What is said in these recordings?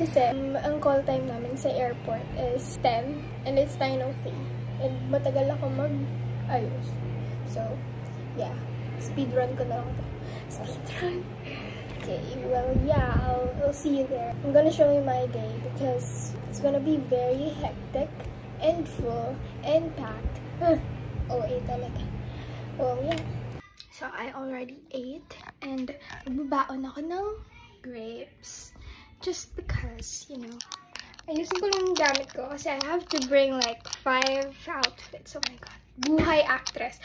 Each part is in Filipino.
Kasi, ang call time namin sa airport is 10 and it's 9:03. And matagal ako mag-ayos. So, yeah. Speedrun ko na lang ito. Speedrun. Okay, well, yeah, I'll see you there. I'm gonna show you my day because it's gonna be very hectic and full and packed. Oh, talaga. Well, yeah. So, I already ate and magbabaon ako ng grapes. Just because, you know, ayusin ko lang yung gamit ko kasi I have to bring like 5 outfits. Oh my god. Buhay actress.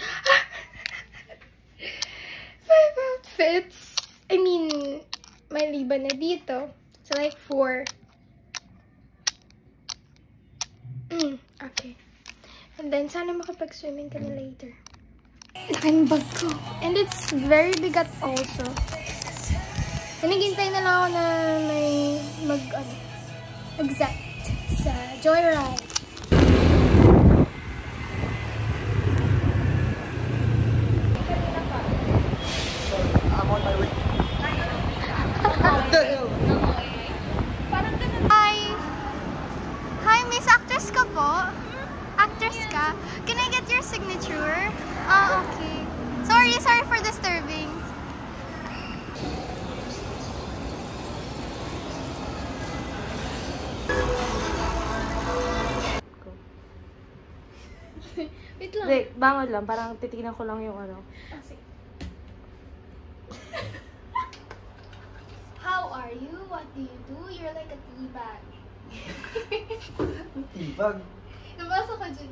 5 outfits. I mean, may liban na dito. So, like 4. Okay. And then, sana makapag-swimming ka na later. Laking bag ko. And it's very bigat also. Hinigintay na lang ako na may exact sa Joyride. I'm on my way. Hi, Miss Actress ka po? Actress ka? Can I get your signature? Ah, okay. Sorry for disturbing. Wait lang. Wait, bangon lang. Parang titignan ko lang yung ano. Ah, sige. How are you? What do you do? You're like a teabag. Ibag. Nabasa ko dyan.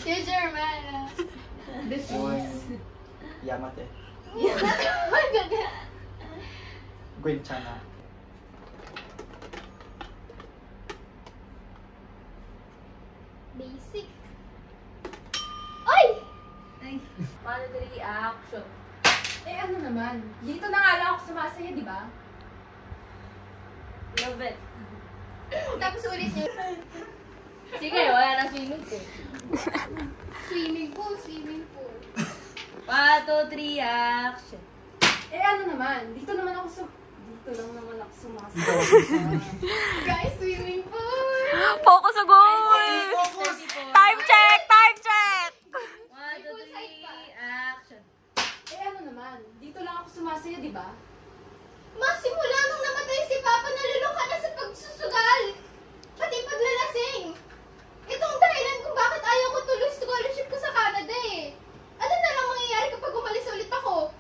You're German. This is Yamate. Gwenchana. Basic. Ay! Paano the reaction? Eh ano naman? Dito na nga lang ako sumasaya, di ba? Love it. Tapos ulit yun. Sige, wala na swimming pool. Swimming pool. 1, 2, 3, action. Eh ano naman? Dito lang naman ako sumasaya. Guys, swimming pool! Focus sa goal! Time check! 1, 2, 3, action. Eh ano naman? Dito lang ako sumasaya, di ba? Simula nung namatay si Papa, nalulok ka na sa pagsusugal. Pati paglalasing. Itong dahilan kung bakit ayaw ko tuloy scholarship ko sa Canada eh. Ano na lang mangyayari kapag umalis ulit ako?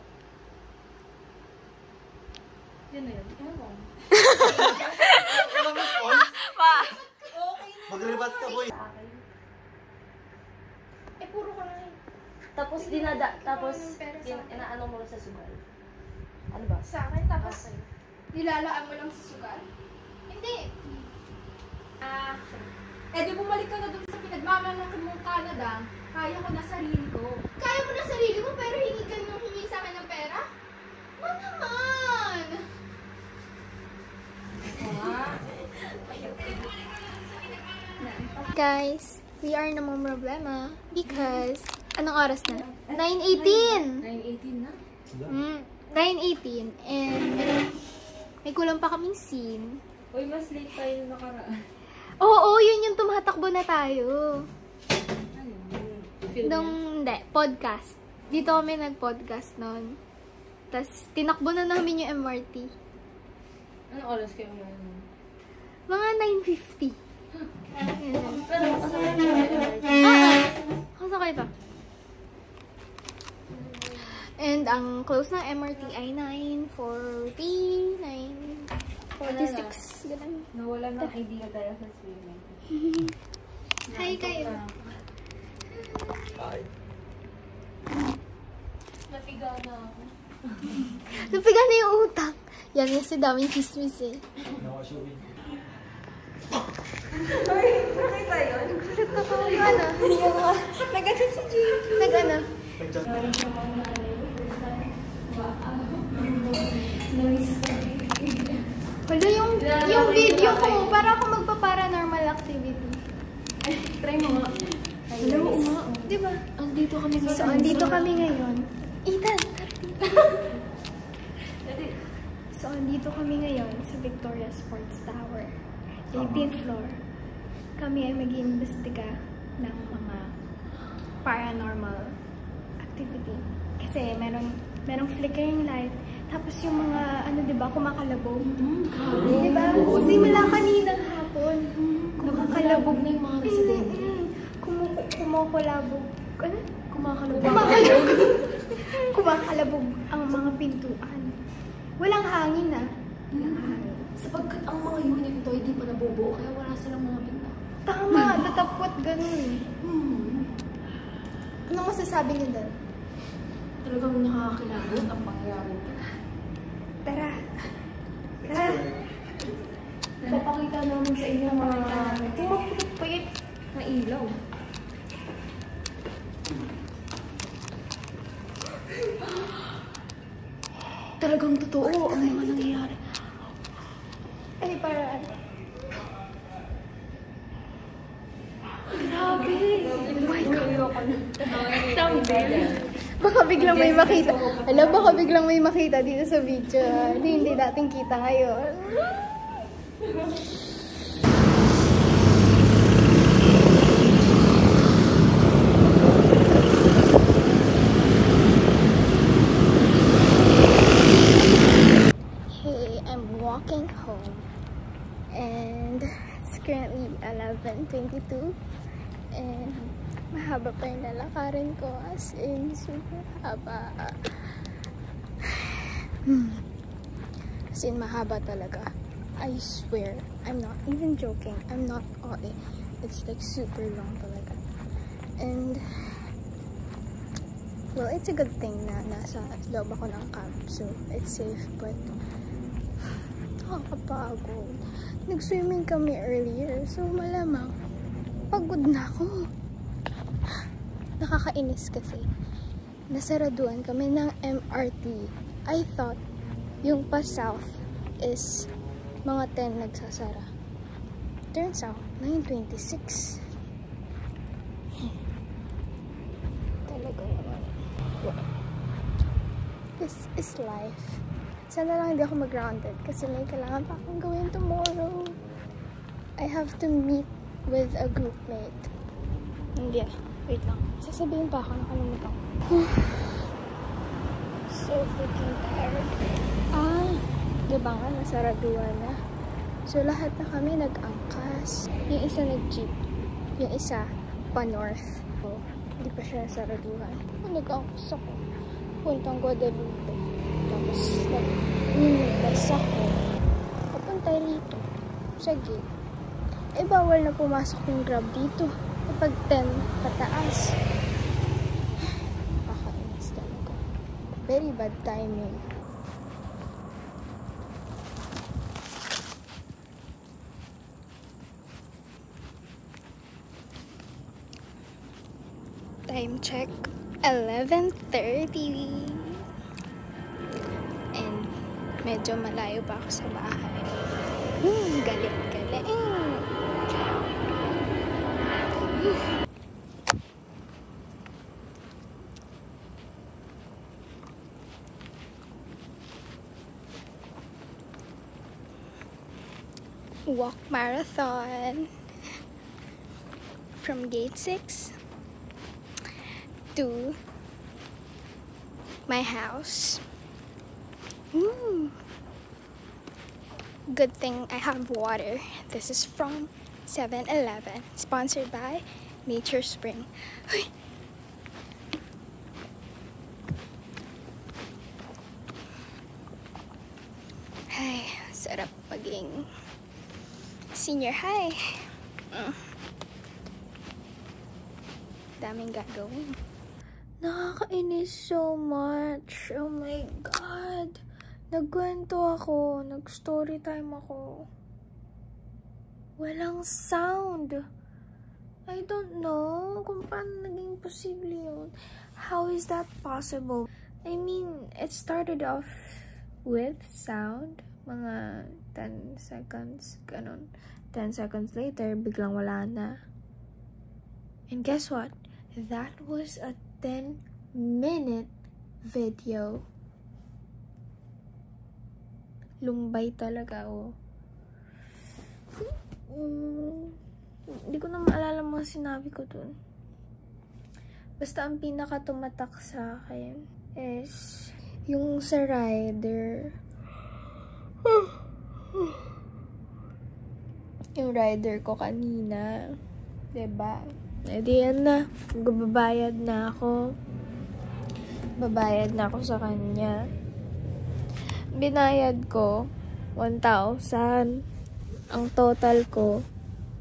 Yan na yun. Ewan. Walang response? Pa! Mag-rebat ka, boy. Eh, puro ka lang eh. Tapos inaano mo sa sugal. Ano ba? Sa akin, tapos nilalaan mo lang sa sugal? Hindi. Eh di bumalik ka na dun sa pinagmamalaki mong Canada. Kaya ko na sarili ko. Kaya mo na sarili mo pero hingi ka nung hingi sa akin ng pera? Ma naman! Guys, we are namang problema because anong oras na? 9:18! 9:18 na? 9:18 and may kulang pa kaming scene. Uy, mas late tayo nung nakaraan. Oo, yun yung tumatakbo na tayo. Film Hindi, podcast. Dito kami nag-podcast noon. Tapos, tinakbo na namin yung MRT. Anong oras kayo na? Mga 9:50. Pero kasama mo Kasakay pa. And ang close ng MRT ay 9:40, 9:46. Ganun. Nawala ng idea tayo sa swimming. Hi kayo. Hi. Napigaw na ako. Napiga na yung utang. Yan yung si daming chismis eh. Ay, nakita yun? Ano? Nag-ano si Jake? Nag-ano? Wala yung video ko. Para ako magpa-paranormal activity. Try mo nga. Hello, diba? Andito kami So, andito kami ngayon. Ethan, So, andito kami ngayon sa Victoria Sports Tower. 18th floor. Kami ay mag-iimbestiga ng mga paranormal activity. Kasi merong flickering light. Tapos yung mga, diba, kumakalabog. Diba? Simula kaninang hapon. Kumakalabog na yung mga residente. Kumukulabog. Ano? Kumakalabog ang mga pintuan. Walang hangin na. Walang hangin. Sapagkat ang mga unit to hindi pa nabubuo, kaya wala silang mga pinta. Tama, datapwat ganun. Ano masasabi niyo doon? Talagang nakakakilabot ang pangyayari. Tara. Tara. Papakita namin sa inyo mga Tumapit na ilaw. Talagang totoo ang mga nangyayari. Ay, para ano? Grabe! Oh my God! Baka biglang may makita. Alam, baka biglang may makita dito sa video. Hindi natin kita ngayon. Hey, I'm walking home. And it's currently 11:22. And mahaba pa yung lalakarin ko, as in super haba. As in mahaba talaga. I swear, I'm not even joking. I'm not It's like super long talaga. And well, it's a good thing na nasa loob ako ng camp, so it's safe, but nakakapagod. Nag-swimming kami earlier, so malamang pagod na ako. Nakakainis kasi. Nasaraduan kami ng MRT. I thought yung pa south is mga 10 nagsasara. Turns out, 9:26. Talaga naman. This is life. Sana lang hindi ako mag-grounded kasi may kailangan pa akong gawin tomorrow. I have to meet with a group mate. Hindi. Wait lang. Sasabihin pa ako, nakalimutan ko. So freaking tired. Diba nga, nasaraduan na. So lahat na kami nag-angkas. Yung isa nag-jeep. Yung isa pa-north. So, hindi pa siya nasaraduan. Nag-angkas ako. Puntang Guadalupe. Tapos, nag-bus ako. Papunta rito. Sa gate. Eh, bawal na pumasok yung Grab dito. Kapag 10 pataas. Nakakainis talaga. Very bad timing. Time check, 11:30. And medyo malayo pa ako sa bahay. Galing. Walk marathon from gate 6 to my house. Good thing I have water. This is from 7-Eleven, sponsored by Nature Spring. Ay, sarap maging senior high. Daming gagawin. Nakakainis so much. Oh my God. Nagkwento ako. Nag-story time ako. Walang sound. I don't know kung paano naging posible yun. How is that possible? I mean, it started off with sound. Mga 10 seconds. Ganon. 10 seconds later, biglang wala na. And guess what? That was a 10-minute video. Lumbay talaga, oh. Hindi ko na maalala mga sinabi ko dun. Basta ang pinaka tumatak sa akin is yung sa rider. Yung rider ko kanina. Diba? E di yan na. Babayad na ako. Babayad na ako sa kanya. Binayad ko 1,000. Ang total ko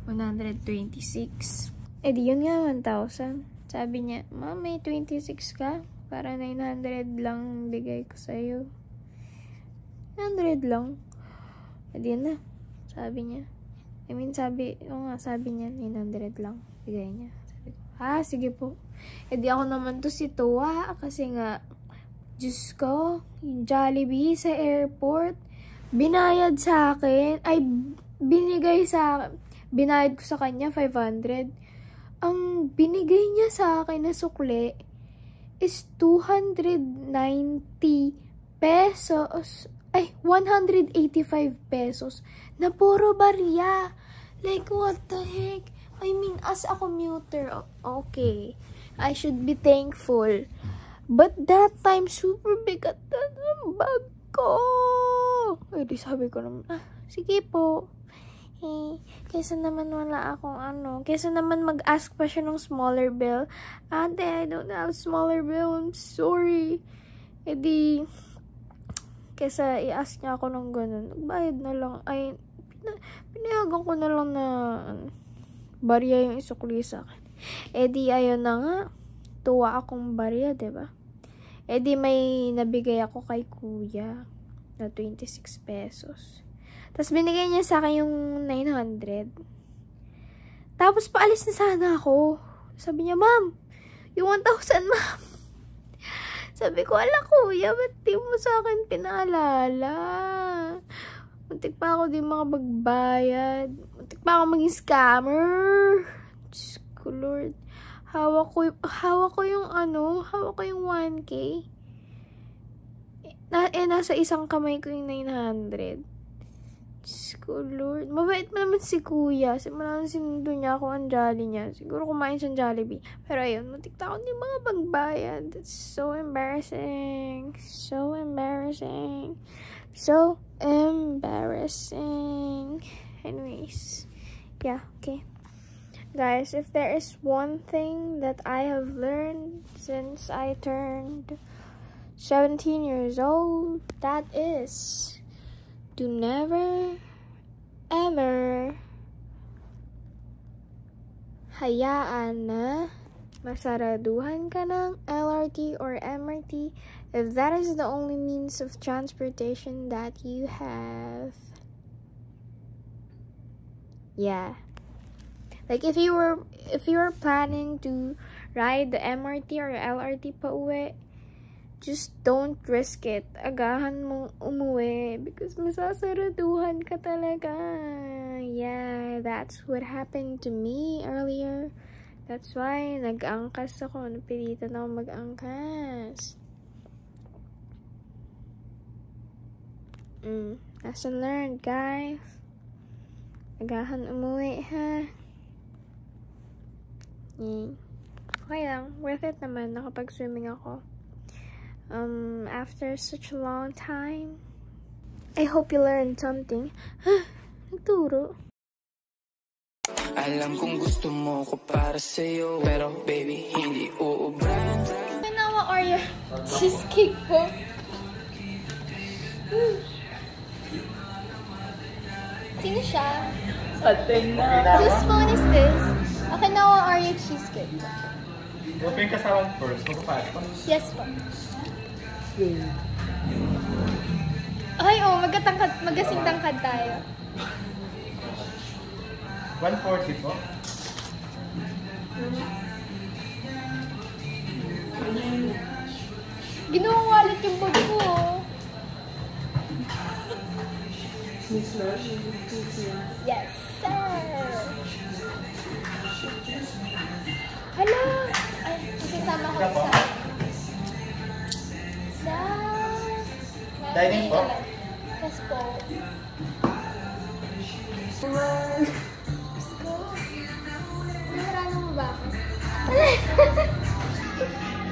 126. E di yun nga 1,000. Sabi niya, "Ma'am, may 26 ka? Para 900 lang bigay ko sa'yo." 900 lang. E di yun na. Sabi niya. Sabi niya 900 lang bigay niya. Sabi ko, sige po. E di ako naman to si Tuwa kasi nga, Diyos ko, yung Jollibee sa airport, binayad sa akin, binayad ko sa kanya 500. Ang binigay niya sa akin na sukle is 290 pesos. 185 pesos na puro barya. Like, what the heck? I mean, as a commuter, okay, I should be thankful. But that time, super bigat na ang bag ko. Ay, di sabi ko naman, sige po. Kaysa naman wala akong kaysa naman mag-ask pa siya ng smaller bill. Ate, I don't have smaller bill. I'm sorry. E di, kaysa i-ask niya ako ng ganun, nagbayad na lang. Pinayagan ko na lang na barya yung isukli sa akin. E di, ayun na nga. Tuwa akong barya, diba? E di, may nabigay ako kay kuya na 26 pesos. Tapos binigay niya sa akin yung 900. Tapos paalis na sana ako. Sabi niya, "Ma'am, yung 1,000, ma'am." Sabi ko, "Ala kuya, ba't di mo sa akin pinaalala? Muntik pa ako di makapagbayad. Muntik pa ako maging scammer." Diyos ko, Lord. Hawak ko yung 1K. Nasa isang kamay ko yung 900. Diyos ko, Lord. Mabait mo naman si kuya. Simulan sinundo niya ako ang Jolly niya. Siguro kumain siyang Jollibee. Pero ayun, muntik na ako yung mga pagbayad. That's so embarrassing. So embarrassing. So embarrassing. Anyways. Yeah, okay. Guys, if there is one thing that I have learned since I turned 17 years old, that is to never, ever hayaan na masaraduhan ka ng LRT or MRT if that is the only means of transportation that you have. Yeah. Like, if you were planning to ride the MRT or LRT pa uwi, just don't risk it. Agahan mong umuwi because masasaraduhan ka talaga. Yeah, that's what happened to me earlier. That's why nag-angkas ako. Napilitan ako mag-angkas. Lesson learned, guys. Agahan umuwi, ha? Okay lang. Worth it naman. Nakapag-swimming ako. After such a long time. I hope you learned something. Nagturo. Alam kong gusto mo ko para sa'yo, pero baby, hindi uubra. Ginawa or your cheesecake po. Sino siya? Ating na. Whose phone is this? Okinawa Oreo cheesecake. Huwag yung kasawang first. Magpapasok pa. Yes po. Ay, magkasing tangkad tayo. 140 po. Ginawang wallet yung bag ko. Yes, sir! Hala! Ay, kasama ko sa... Dining po? Yes po. Narano mo ba ako?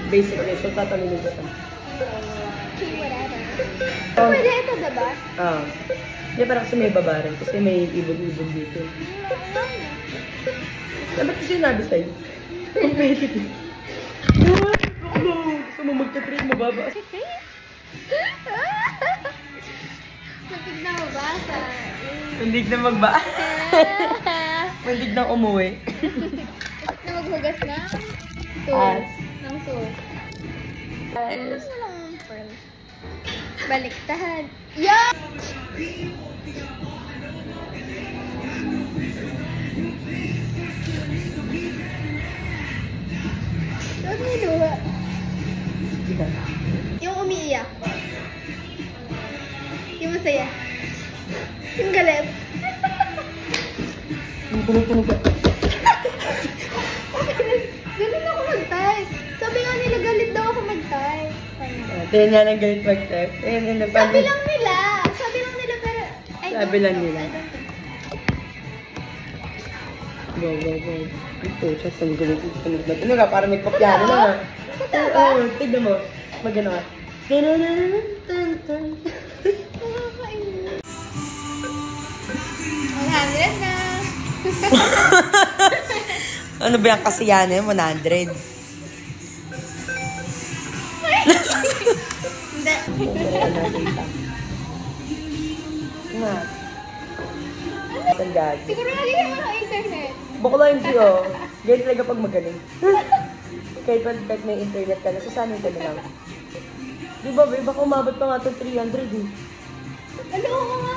Basically, so tatanungin ko ito. Okay, whatever. Pwede ito, diba? Hindi, parang kasi may babaran. Kasi may ibog-ibog dito. Dapat kasi sinabi sa'yo. Competitive. Gusto mo magka-trade, mababa. Matig na mo ba sa... Mandig na magba. Mandig na umuwi. na maghugas na? As. Ng tools. Ano lang ang pearl? Baliktad. Yeah! Huwag may luha. Ika. Yung umiiyak. Yung masaya. Yung galit. Yung tunog-tunog ka. Galit ako mag-type. Sabi nga nila galit daw ako mag-type. Tingnan nga ng galit mag-type. Sabi lang nila. Sabi lang nila pero... Sabi lang nila. Go. Ito, siya tunog-tunog. Ano ka, parang may kopyano na. Totoo ba? Oo, tignan mo. Mag-ano ka. 100 na. Ano ba yung kasiyahan yun? 100. Hindi. Na. Ang gagi. Siguro lagi ka ng internet. Bakla hindi oh. Ganyan talaga pag magaling. kahit may internet ka, nasasanay ka na lang. Di ba, babe? Baka umabot pa nga ito 300 eh. Ano ko nga?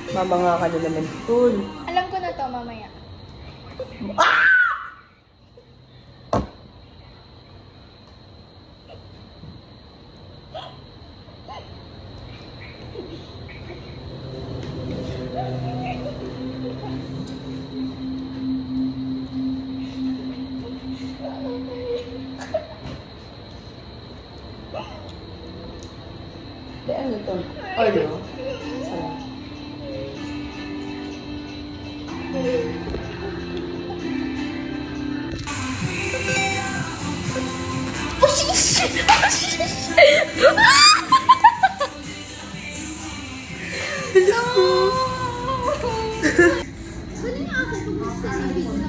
Mama nga ka na naman, tol. Alam ko na to mamaya. Di ano to? Order mo? Sarap. Huli na ako kung sa video na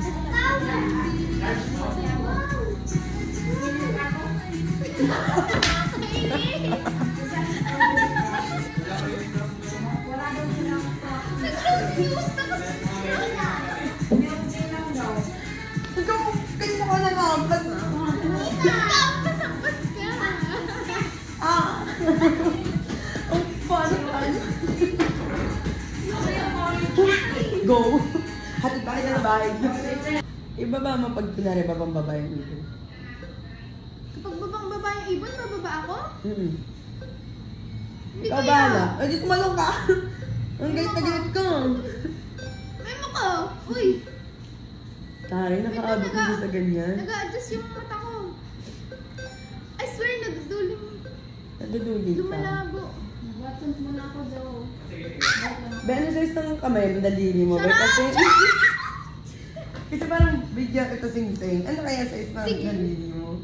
Ikaw, kayo mo ka nakakampas na. Pasakpas ka. Ang fun. Go. Hatid ba kita na bahay? Iba ba mo pag kunwari babang babae yung ibon? Kapag babang babae yung ibon, bababa ako? Hindi Ikaw kaya. bahala. Ay, di tumalong ka. Ang galit na galit ka. Memo ko. Uy. Tari, nakaabot mo sa ganyan. Nag-a-adjust yung mata ko. I swear, naduduling. Naduduli ka. Lumalabo. Watsons muna ako daw. Ba, ano size ng kamay mo, daliri mo? Ba, kasi... kasi parang bigyan kita sing-sing. Ano kaya size ng Sige. daliri mo?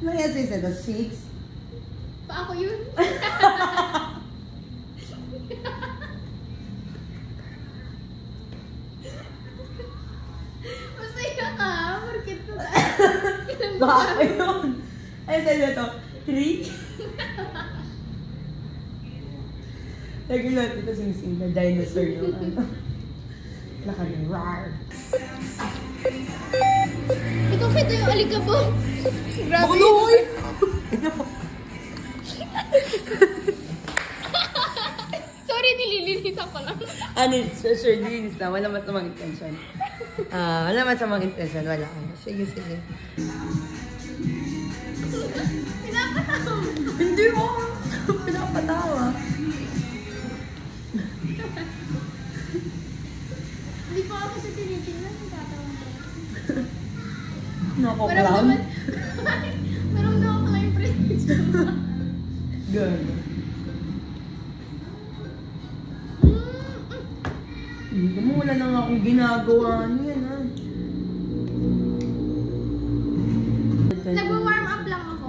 Ano kaya size ito? 6? Pa ako yun. Masaya ka. Market mo. Baka yun. Ay, sa'yo ito. 3? Lagi lang ito sing-sing na dinosaur yung ano. Laka na rar. Ikaw kita yung alikabong. Grabe. Buloy! Sorry, nililinisan ko lang. Ano, sure, linis na. Wala masamang intention. Wala masamang intention. Wala. Sige. Pinapatawa. Hindi mo. Pinapatawa. Hindi pa ako sa tinitingnan. Tatawa ko. Nako, Parang clown. naman. Parang naman pala yung presyo. Gano'n. Hindi mo, wala na nga akong ginagawa niyan, ha? Nagwa-warm up lang ako.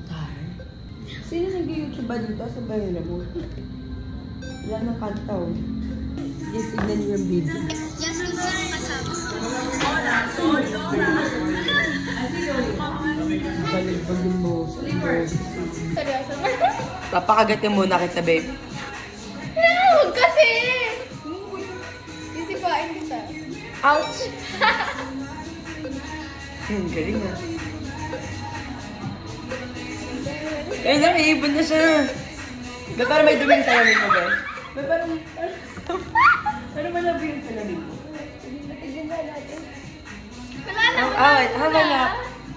Tar? Sino nag-YouTube ba dito? Sabayin na mo. Wala nang kanta, oh. Yes, tignan niyo yung video. Yes, Lucy, kasama. Baligbag yung boss. Seryoso. Papakagatin muna kita, babe. Huwag kasi! Sisipain kita. Ouch! Galing na. Ay, nakiibon na siya. Ba't parang may dumi yung salamin mo, ba? Ba't parang... Ano ba labi yung salamin mo? Wala na. Wala.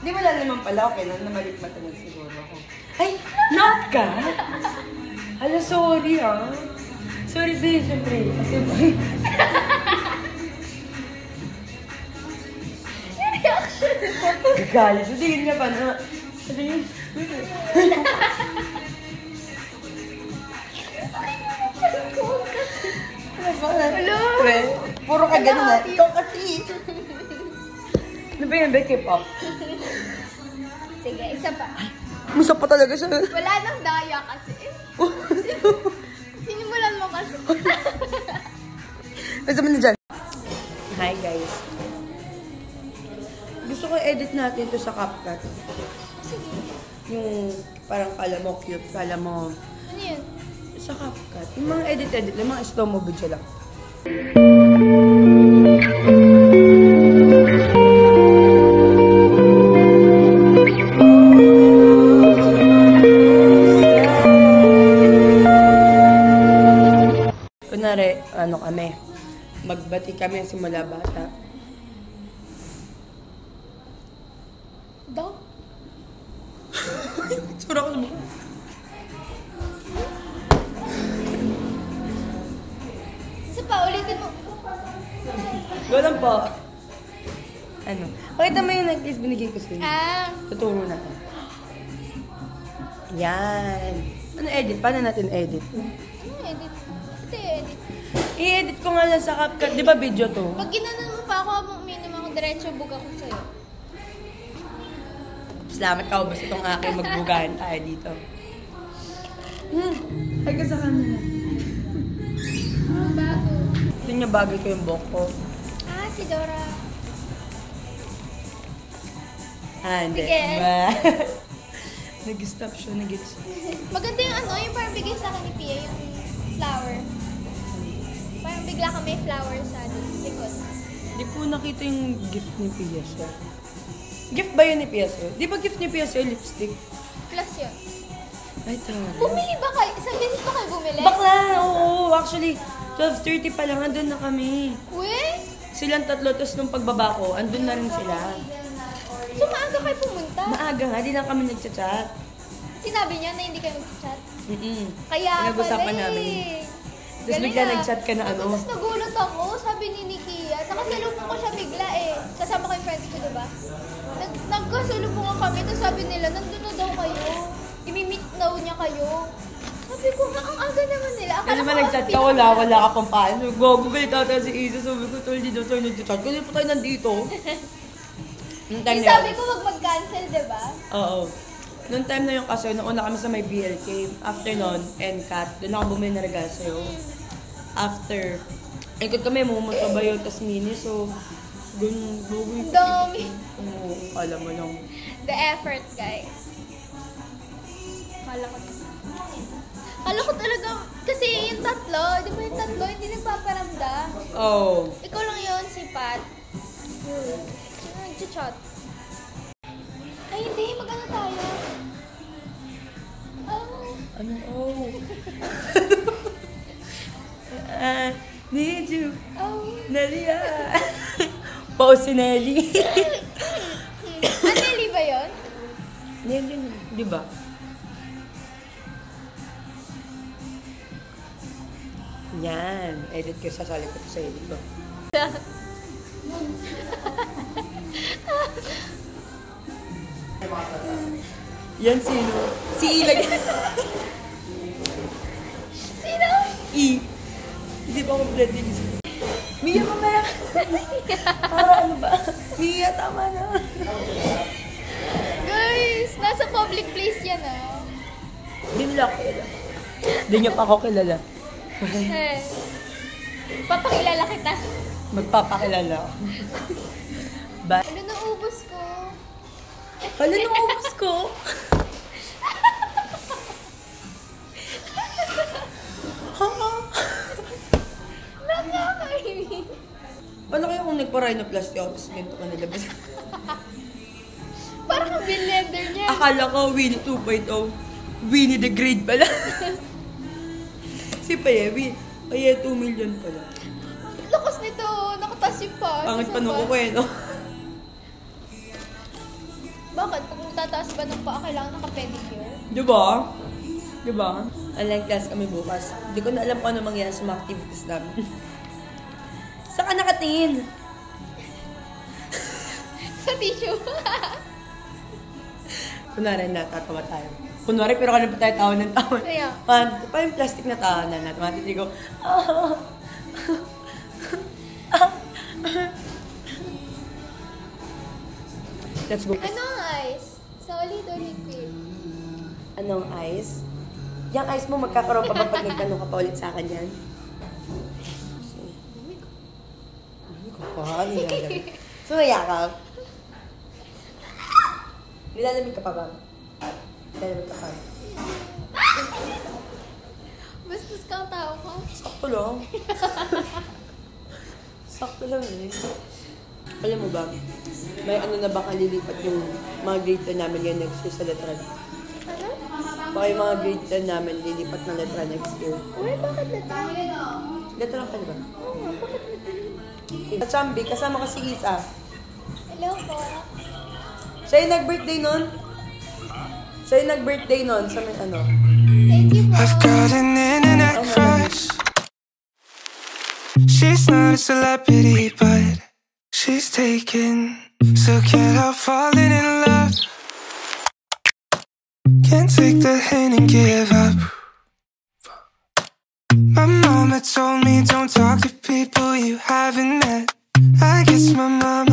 Di wala naman pala. Okay lang, namalit-mata na siguro ako. Ay, not ka? Hala, sorry ah. Sorry, babe, siyempre. Kasi ba? Gagalit. So, tingin niya pa na. Tingin. Hello? Puro ka ganun na. Ikaw kasi. Ano ba yan, Becky Pop? Sige, isa pa. Musa pa talaga siya. Wala nang daya kasi. Sinimulan mo kasi. Ano naman na dyan? Hi guys. Gusto ko edit natin to sa CapCut. Yung parang kala mo cute, kala mo Ano yun? sa CapCut. Yung mga edit-edit, yung mga slow mo video lang. Kunwari, ano kami, magbati kami simula bata. Daw? Sura ko sa mukha. Isa pa, ulitin mo. Ganun po. Ano? Pakita mo yung necklace binigay ko sa'yo. Tuturo natin. Yan. Ano edit? Paano natin edit? Ano edit? Ito edit. I-edit ko nga lang sa CapCut. Di ba video to? Pag ginanon mo pa ako, uminom ako, diretso bug ako sa'yo. Salamat ka, ubos itong aking magbugahan tayo dito. Ay ka sa kanila. Bago. Ito niya bagay ko yung buhok ko. Si Dora. Hindi. Sige. Nag-stop siya, nag-gets. Maganda yung ano, yung parang bigay sa akin ni Pia, yung flower. Parang bigla ka may flower sa likod. Di po nakita yung gift ni Pia sir. Gift ba yun ni Pia sir? Di ba gift ni Pia sir lipstick? Plus yun. Ay, tama. Bumili ba kayo? Isang beses ba kayo bumili? Bakla! Oo, actually, 12:30 pa lang, andun na kami. Uy! Silang tatlo, tapos nung pagbaba ko, andun na rin sila. So maaga kayo pumunta? Maaga nga, di lang kami nagchat-chat. Sinabi niya na hindi kayo mag-chat? Kaya Pinag-usapan pala namin. eh. Tapos bigla nag-chat ka na ano. Tapos nagulat ako, sabi ni Nikia. Nakasalubong ko siya bigla eh. Kasama ko yung friends ko, diba? Nagkasalubong ko kami, tapos sabi nila, nandun na daw kayo. Imi-meet daw niya kayo. Sabi ko nga, ang aga naman nila. Kasi ba nag-chat ka, wala ka pang paan. So, gugulit ata si Isa, sabi ko, tol, di daw tayo nag-chat. Kasi pa tayo nandito. Noong time Yung na sabi ko, wag mag-cancel, diba? Oo. Noong time na yung kasi, nauna kami sa may BLK. After nun, NCAT, doon ako bumili na regalo sa'yo. After, ikot kami, mumumunta ba yun, tas mini, so, doon, Dami. Oo, alam mo lang. The effort, guys. Kala ko talaga, kasi yung tatlo, di ba yung tatlo, hindi nagpaparamdam. Oh. Ikaw lang yun, si Pat. Nag-chat. Ay, hindi. Mag-ano tayo? Oh. Ano? Oh. Need you. Oh. Nelia. Pao si Nelly. Nelly ba yun? Nelly na. Di ba? Yan. Edit ko, sasali ko sa edit ko. Yan sino? Si E lagi. Sino? E. Hindi pa kompleto yung isa. Mia, mamaya. Para ano ba? Mia, tama na. Guys, nasa public place yan ah. Hindi nila ako kilala. Hindi niya pa ako kilala. Eh, papakilala kita. Magpapakilala ako. Ba? Ano naubos ko? Hala, nung ubus ko. Nakakainis. Paano kaya kung nagpa-rhinoplasty ako tapos ganito ka nalabas? Parang ang blender niya. Akala ko Winnie 2.0. Winnie the Great pala. Si Paye, Paye 2 million pala. Lakas nito. Nakatas yung pa. Pangit pa nung kuko eh, no? Bakit? Kung tataas ba ng paa, kailangan naka-pedicure? Diba? Diba? Online class kami bukas. Hindi ko na alam kung ano mangyayari sa mga activities namin. Saan ka nakatingin? Sa tissue. Kunwari natatawa tayo. Kunwari pero kano pa tayo tawa ng tawa. Kaya? Pa yung plastic na tawa na natin. Matitigo. Let's go. Ano ang ice? Solid o liquid? Anong ice? Yung ice mo magkakaroon pa ba pag nagtanong ka pa ulit sa akin yan? Hindi ko pa. Nilalamig. Sumayakap. Nilalamig ka pa ba? Nilalamig ka pa. Bastos ka ang tao ka. Sakto lang. Sakto lang eh. Alam mo ba, may ano na baka lilipat yung mga grade 10 namin ngayon next year sa Letran. Ano? Baka yung mga grade 10 namin lilipat ng Letran next year. Uy, bakit na tayo? Letran ka diba? Oo, bakit na tayo? Sa Chambi, kasama ko si Isa. Hello po. Siya yung nag-birthday nun. Siya yung nag-birthday nun sa may ano. Thank you po. I've got an internet crush. She's not a celebrity, but she's taken. So can't help falling in love. Can't take the hint and give up. My mama told me don't talk to people you haven't met. I guess my mama